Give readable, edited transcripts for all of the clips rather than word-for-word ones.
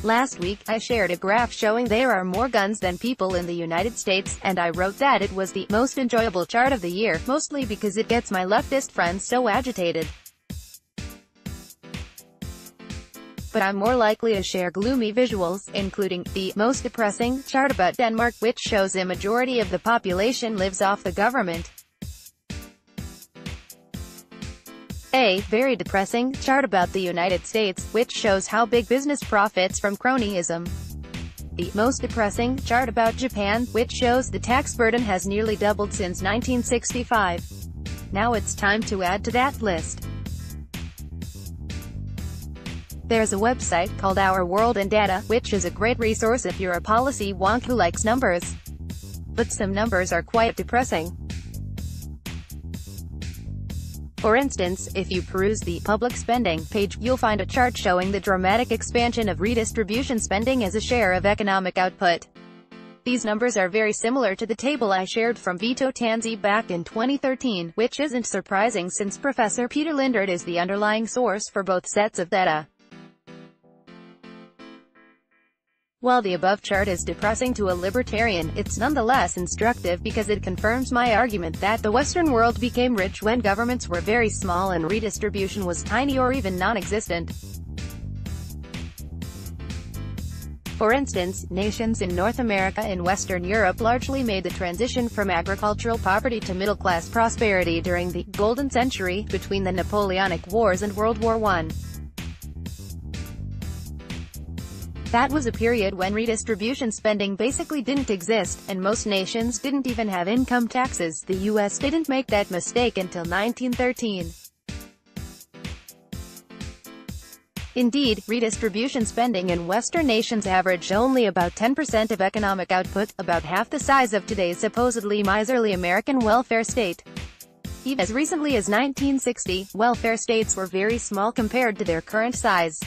Last week, I shared a graph showing there are more guns than people in the United States, and I wrote that it was the most enjoyable chart of the year, mostly because it gets my leftist friends so agitated. But I'm more likely to share gloomy visuals, including the most depressing chart about Denmark, which shows a majority of the population lives off the government. A very depressing chart about the United States, which shows how big business profits from cronyism. The most depressing chart about Japan, which shows the tax burden has nearly doubled since 1965. Now it's time to add to that list. There's a website called Our World in Data, which is a great resource if you're a policy wonk who likes numbers. But some numbers are quite depressing. For instance, if you peruse the public spending page, you'll find a chart showing the dramatic expansion of redistribution spending as a share of economic output. These numbers are very similar to the table I shared from Vito Tanzi back in 2013, which isn't surprising since Professor Peter Lindert is the underlying source for both sets of data. While the above chart is depressing to a libertarian, it's nonetheless instructive because it confirms my argument that the Western world became rich when governments were very small and redistribution was tiny or even non-existent. For instance, nations in North America and Western Europe largely made the transition from agricultural poverty to middle-class prosperity during the Golden Century, between the Napoleonic Wars and World War I. That was a period when redistribution spending basically didn't exist, and most nations didn't even have income taxes. The US didn't make that mistake until 1913. Indeed, redistribution spending in Western nations averaged only about 10% of economic output, about half the size of today's supposedly miserly American welfare state. Even as recently as 1960, welfare states were very small compared to their current size.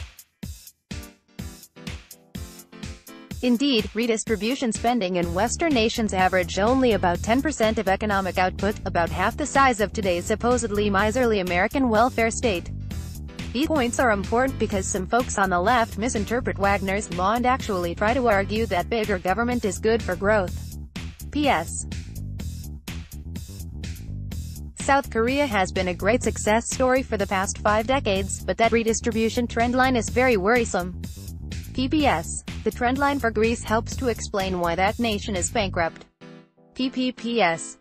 Indeed, redistribution spending in Western nations averaged only about 10% of economic output, about half the size of today's supposedly miserly American welfare state. These points are important because some folks on the left misinterpret Wagner's law and actually try to argue that bigger government is good for growth. P.S. South Korea has been a great success story for the past 5 decades, but that redistribution trendline is very worrisome. PPS. The trendline for Greece helps to explain why that nation is bankrupt. PPPS.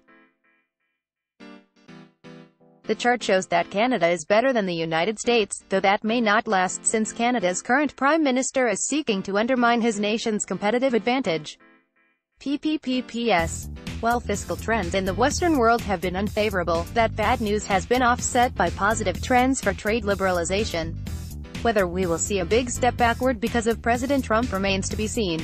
The chart shows that Canada is better than the United States, though that may not last since Canada's current Prime Minister is seeking to undermine his nation's competitive advantage. PPPS. While fiscal trends in the Western world have been unfavorable, that bad news has been offset by positive trends for trade liberalization. Whether we will see a big step backward because of President Trump remains to be seen.